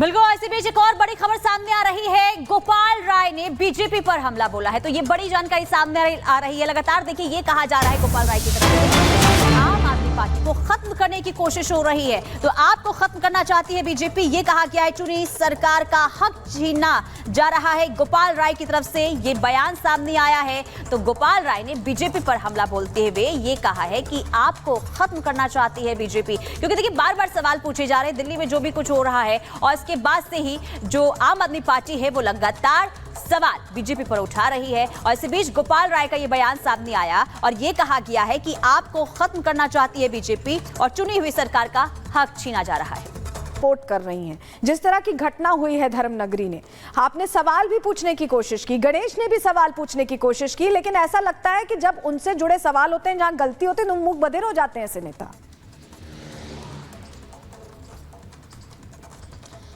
बिल्कुल, इसी बीच एक और बड़ी खबर सामने आ रही है। गोपाल राय ने बीजेपी पर हमला बोला है, तो ये बड़ी जानकारी सामने आ रही है। लगातार देखिए, ये कहा जा रहा है गोपाल राय की तरफ से आम आदमी पार्टी को खत्म करने की कोशिश हो रही है, तो आपको खत्म करना चाहती है बीजेपी, ये कहा गया है। चुनी सरकार का हक छीनना जा रहा है गोपाल राय की तरफ से, ये बयान सामने आया है। तो गोपाल राय ने बीजेपी पर हमला बोलते हुए ये कहा है कि आपको खत्म करना चाहती है बीजेपी, क्योंकि देखिए बार बार सवाल पूछे जा रहे हैं दिल्ली में जो भी कुछ हो रहा है, और इसके बाद से ही जो आम आदमी पार्टी है वो लगातार सवाल बीजेपी पर उठा रही है। और इसी बीच गोपाल राय का ये बयान सामने आया और ये कहा गया है कि आपको खत्म करना चाहती है बीजेपी और चुनी हुई सरकार का हक छीना जा रहा है। सपोर्ट कर रही हैं जिस तरह की घटना हुई है धर्मनगरी ने, आपने सवाल भी पूछने की कोशिश की, गणेश ने भी सवाल पूछने की कोशिश की, लेकिन ऐसा लगता है कि जब उनसे जुड़े सवाल होते हैं, जहां गलती होती है, तो मुंह बधिर हो जाते हैं ऐसे नेता।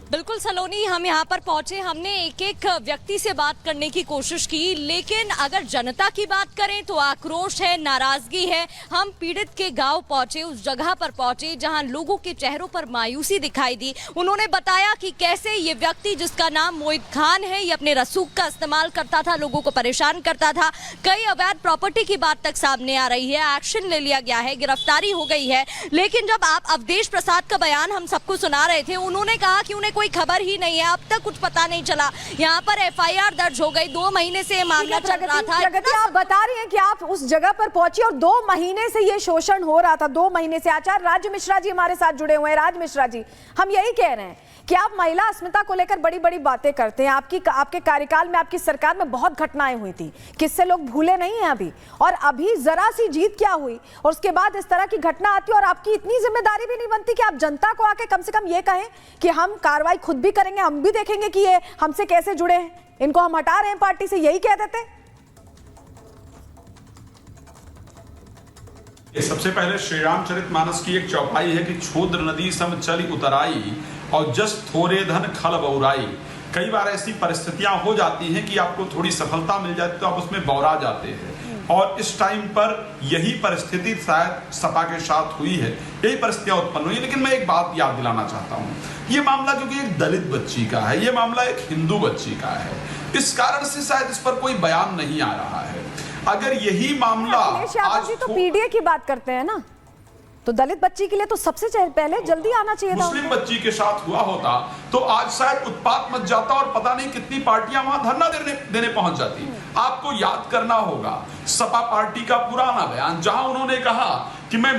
बिल्कुल सलोनी, हम यहाँ पर पहुंचे, हमने एक एक व्यक्ति से बात करने की कोशिश की, लेकिन अगर जनता की बात करें तो आक्रोश है, नाराजगी है। हम पीड़ित के गांव पहुंचे, उस जगह पर पहुंचे जहां लोगों के चेहरों पर मायूसी दिखाई दी। उन्होंने बताया कि कैसे ये व्यक्ति जिसका नाम मोहित खान है, ये अपने रसूख का इस्तेमाल करता था, लोगों को परेशान करता था। कई अवैध प्रॉपर्टी की बात तक सामने आ रही है, एक्शन ले लिया गया है, गिरफ्तारी हो गई है। लेकिन जब आप अवधेश प्रसाद का बयान हम सबको सुना रहे थे, उन्होंने कहा कि उन्हें कोई खबर ही नहीं है, अब तक कुछ पता नहीं चला। यहाँ पर एफआईआर दर्ज हो गई, 2 महीने से ये मामला चल रहा था। प्रगति, आप बता रही हैं कि आप उस जगह पर पहुंची और 2 महीने से ये शोषण हो रहा था। 2 महीने से आचार्य राज मिश्रा जी हमारे साथ जुड़े हुए हैं। राज मिश्रा जी, हम यही कह रहे हैं कि आप महिला अस्मिता को लेकर बड़ी बड़ी बातें करते हैं। आपके कार्यकाल में, आपकी सरकार में बहुत घटनाएं हुई थी, किससे लोग भूले नहीं हैं अभी। और अभी जरा सी जीत क्या हुई और उसके बाद इस तरह की घटना आती है, और आपकी इतनी जिम्मेदारी भी नहीं बनती कि आप जनता को आके कम से कम ये कहें कि हम कार्रवाई खुद भी करेंगे, हम भी देखेंगे कि ये हमसे कैसे जुड़े हैं, इनको हम हटा रहे हैं पार्टी से, यही कह देते। सबसे पहले श्री रामचरितमानस की एक चौपाई है कि क्षुद्र नदी सम चली उतराई और जस थोरे धन खल बउराई। कई बार ऐसी परिस्थितियां हो जाती हैं कि आपको थोड़ी सफलता मिल जाती है तो आप उसमें बौरा जाते हैं, और इस टाइम पर यही परिस्थिति शायद सपा के साथ हुई है, यही परिस्थितियां उत्पन्न हुई। लेकिन मैं एक बात याद दिलाना चाहता हूँ, ये मामला क्योंकि एक दलित बच्ची का है, ये मामला एक हिंदू बच्ची का है, इस कारण से शायद इस पर कोई बयान नहीं आ रहा है। अगर यही मामला आज तो पीडीए की बात करते हैं ना, तो दलित बच्ची के लिए तो सबसे पहले जल्दी आना चाहिए था। मुस्लिम बच्ची के साथ हुआ होता तो आज शायद उत्पात मच जाता और पता नहीं कितनी पार्टियां वहां धरना देने पहुंच जाती। आपको याद करना होगा सपा पार्टी का पुराना बयान, जहां उन्होंने कहा कि मैं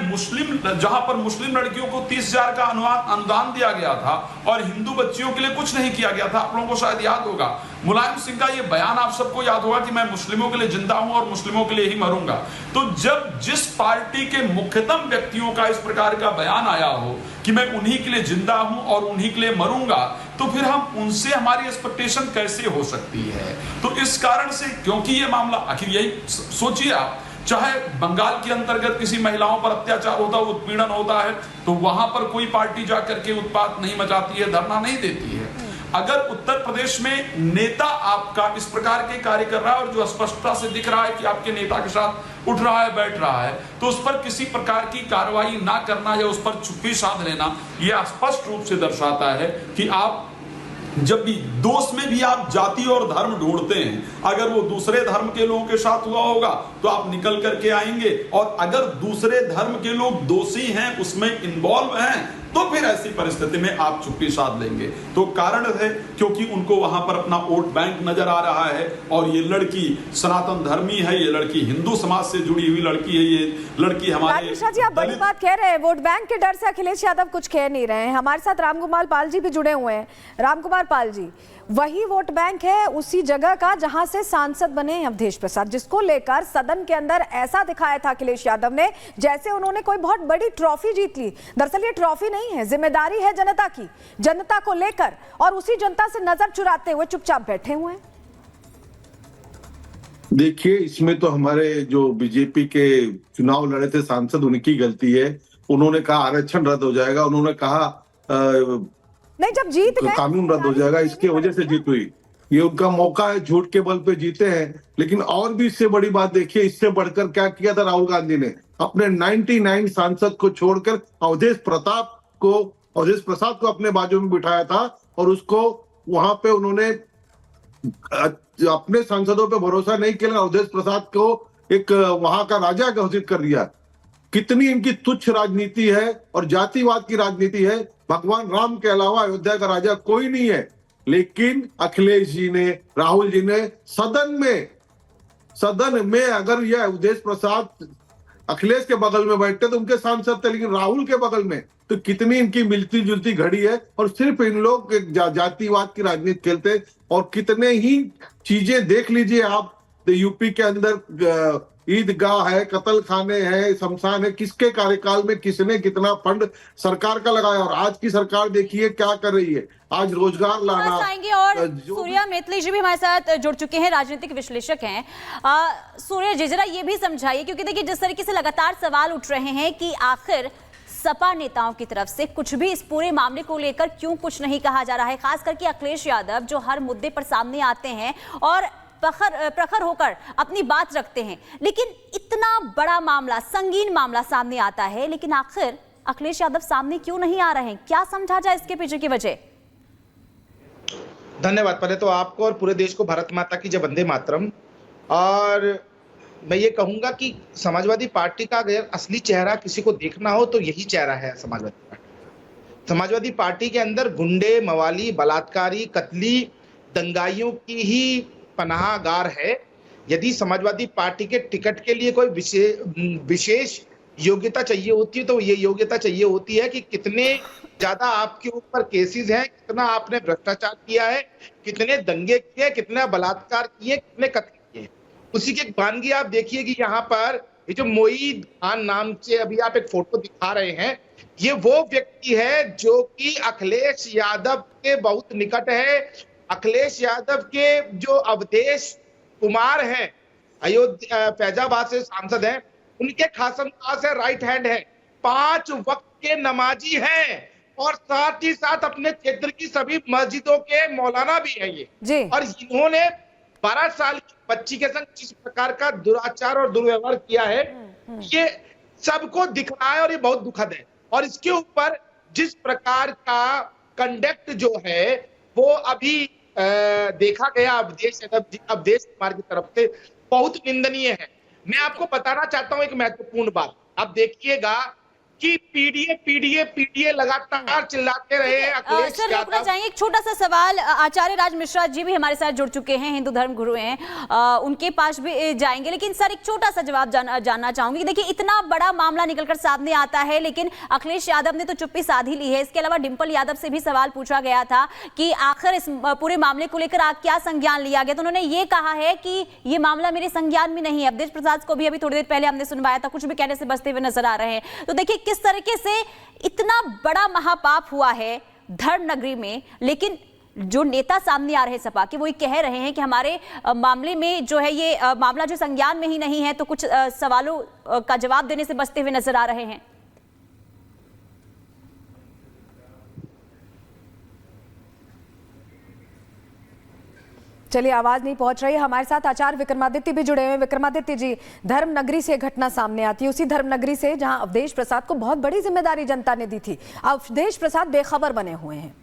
जहां पर मुस्लिम लड़कियों को 30,000 का अनुदान दिया गया था और हिंदू बच्चियों के लिए कुछ नहीं किया गया था। आप लोगों को शायद याद होगा मुलायम सिंह का ये बयान, आप सबको याद होगा कि मैं मुस्लिमों के लिए जिंदा हूं और मुस्लिमों के लिए ही मरूंगा। तो जब जिस पार्टी के मुख्यतम व्यक्तियों का इस प्रकार का बयान आया हो कि मैं उन्हीं के लिए जिंदा हूं और उन्हीं के लिए मरूंगा, तो फिर हम उनसे हमारी एक्सपेक्टेशन कैसे हो सकती है। तो इस कारण से, क्योंकि ये मामला आखिर यही सोचिए आप, चाहे बंगाल के अंतर्गत किसी महिलाओं पर अत्याचार होता है, उत्पीड़न होता है, तो वहां पर कोई पार्टी जाकर के उत्पात नहीं मचाती है, धरना नहीं देती है। अगर उत्तर प्रदेश में नेता आपका इस प्रकार के कार्य कर रहा है और जो स्पष्टता से दिख रहा है कि आपके नेता के साथ उठ रहा है, बैठ रहा है, तो उस पर किसी प्रकार की कार्रवाई ना करना या उस पर चुप्पी साध लेना, यह स्पष्ट रूप से दर्शाता है कि आप जब भी दोष में भी आप जाति और धर्म ढूंढते हैं। अगर वो दूसरे धर्म के लोगों के साथ हुआ होगा तो आप निकल करके आएंगे, और अगर दूसरे धर्म के लोग दोषी हैं, उसमें इन्वॉल्व हैं, तो फिर ऐसी परिस्थिति में आप चुप्पी साध लेंगे। तो कारण है क्योंकि उनको वहां पर अपना वोट बैंक नजर आ रहा है, और ये लड़की सनातन धर्मी है, ये लड़की हिंदू समाज से जुड़ी हुई लड़की है, ये लड़की हमारे। मिश्रा जी, आप बड़ी बात कह रहे हैं, वोट बैंक के डर से अखिलेश यादव कुछ कह नहीं रहे हैं। हमारे साथ रामकुमार पाल जी भी जुड़े हुए हैं। रामकुमार पाल जी, वही वोट बैंक है उसी जगह का जहां से सांसद बने अवधेश प्रसाद, जिसको लेकर सदन के अंदर ऐसा दिखाया था अखिलेश यादव ने जैसे उन्होंने कोई बहुत बड़ी ट्रॉफी जीत ली। दरअसल ये ट्रॉफी नहीं है, जिम्मेदारी है जनता की, जनता को लेकर, और उसी जनता से नजर चुराते हुए चुपचाप बैठे हुए हैं। देखिए, इसमें तो हमारे जो बीजेपी के चुनाव लड़े थे सांसद, उनकी गलती है। उन्होंने कहा आरक्षण रद्द हो जाएगा, उन्होंने कहा नहीं, जब जीत गए कानून रद्द हो जाएगा, इसकी वजह से जीत हुई। ये उनका मौका है, झूठ के बल पे जीते हैं। लेकिन और भी इससे बड़ी बात देखिए, इससे बढ़कर क्या किया था राहुल गांधी ने, अपने 99 सांसद को छोड़कर अवधेश प्रसाद को अपने बाजू में बिठाया था और उसको वहां पे उन्होंने अपने सांसदों पे भरोसा नहीं किया, अवधेश प्रसाद को एक वहां का राजा घोषित कर दिया। कितनी इनकी तुच्छ राजनीति है और जातिवाद की राजनीति है। भगवान राम के अलावा अयोध्या का राजा कोई नहीं है। लेकिन अखिलेश जी ने, राहुल जी ने सदन में अगर यह अवधेश प्रसाद अखिलेश के बगल में बैठते तो उनके सांसद थे, लेकिन राहुल के बगल में, तो कितनी इनकी मिलती जुलती घड़ी है। और सिर्फ इन लोग जातिवाद की राजनीति खेलते और कितने ही चीजें देख लीजिए आप, तो यूपी के अंदर ईदगाह है, कत्ल खाने हैं, शमशान है, किसके कार्यकाल में किसने कितना फंड सरकार का लगाया। और आज की सरकार देखिए क्या कर रही है, आज रोजगार लाना। आएंगे और सूर्या मेतली जी भी हमारे साथ जुड़ चुके हैं, राजनीतिक विश्लेषक हैं। सूर्या जी जरा ये भी समझाइए, क्योंकि देखिए जिस तरीके से लगातार सवाल उठ रहे हैं कि आखिर सपा नेताओं की तरफ से कुछ भी इस पूरे मामले को लेकर क्यों कुछ नहीं कहा जा रहा है, खास करके अखिलेश यादव जो हर मुद्दे पर सामने आते हैं और प्रखर होकर अपनी बात रखते हैं, लेकिन इतना बड़ा मामला, संगीन मामला सामने आता है, लेकिन आखिर अखिलेश यादव सामने क्यों नहीं आ रहे हैं? क्या समझा जाए इसके पीछे की वजह? धन्यवाद। पहले तो आपको और पूरे देश को भारत माता की जय, वंदे मातरम। और मैं ये कहूंगा कि समाजवादी पार्टी का अगर असली चेहरा किसी को देखना हो तो यही चेहरा है समाजवादी पार्टी। समाजवादी पार्टी के अंदर गुंडे, मवाली, बलात्कारी, कत्ली, दंगाइयों की ही पनाहगार है। यदि समाजवादी पार्टी के टिकट के लिए कोई विशेष योग्यता चाहिए होती है तो ये योग्यता चाहिए होती है कि कितने ज्यादा आपके ऊपर केसेस हैं, कितना आपने भ्रष्टाचार किया है, कितने दंगे किए, कितना बलात्कार किए, कितने कत्ल किए। उसी की वानगी आप देखिए कि यहाँ पर ये जो मोईद खान नाम से अभी आप एक फोटो दिखा रहे हैं, ये वो व्यक्ति है जो कि अखिलेश यादव के बहुत निकट है। अखिलेश यादव के जो अवधेश कुमार हैं, अयोध्या फैजाबाद से सांसद हैं, उनके खासमखास है, राइट हैंड है, 5 वक्त के नमाजी हैं और साथ ही साथ अपने क्षेत्र की सभी मस्जिदों के मौलाना भी हैं ये जी। और इन्होंने 12 साल की बच्ची के संग जिस प्रकार का दुराचार और दुर्व्यवहार किया है, ये सबको दिख रहा है और ये बहुत दुखद है। और इसके ऊपर जिस प्रकार का कंडक्ट जो है वो अभी देखा गया अवधेश कुमार की तरफ से, बहुत निंदनीय है। मैं आपको बताना चाहता हूं एक महत्वपूर्ण बात। आप देखिएगा कि पीडीए लगातार चिल्लाते रहे हैं अखिलेश सर यादव। रुकना चाहेंगे, एक छोटा सा सवाल। आचार्य राज मिश्रा जी भी हमारे साथ जुड़ चुके हैं, हिंदू धर्म गुरु हैं, उनके पास भी जाएंगे, लेकिन सर एक छोटा सा जवाब जानना चाहूंगी। देखिए इतना बड़ा मामला निकलकर सामने आता है, लेकिन अखिलेश यादव ने तो चुप्पी साध ही ली है। इसके अलावा डिंपल यादव से भी सवाल पूछा गया था कि आखिर इस पूरे मामले को लेकर आप क्या संज्ञान लिया गया, तो उन्होंने ये कहा है कि ये मामला मेरे संज्ञान में नहीं है। अवधेश प्रसाद को भी अभी थोड़ी देर पहले हमने सुनवाया था, कुछ भी कहने से बचते हुए नजर आ रहे हैं। तो देखिए किस तरीके से इतना बड़ा महापाप हुआ है धर्म नगरी में, लेकिन जो नेता सामने आ रहे हैं सपा के, वो ये कह रहे हैं कि हमारे मामले में जो है ये मामला जो संज्ञान में ही नहीं है, तो कुछ सवालों का जवाब देने से बचते हुए नजर आ रहे हैं। चलिए, आवाज नहीं पहुंच रही। हमारे साथ आचार्य विक्रमादित्य भी जुड़े हुए। विक्रमादित्य जी, धर्म नगरी से घटना सामने आती है, उसी धर्म नगरी से जहां अवधेश प्रसाद को बहुत बड़ी जिम्मेदारी जनता ने दी थी। अवधेश प्रसाद बेखबर बने हुए हैं।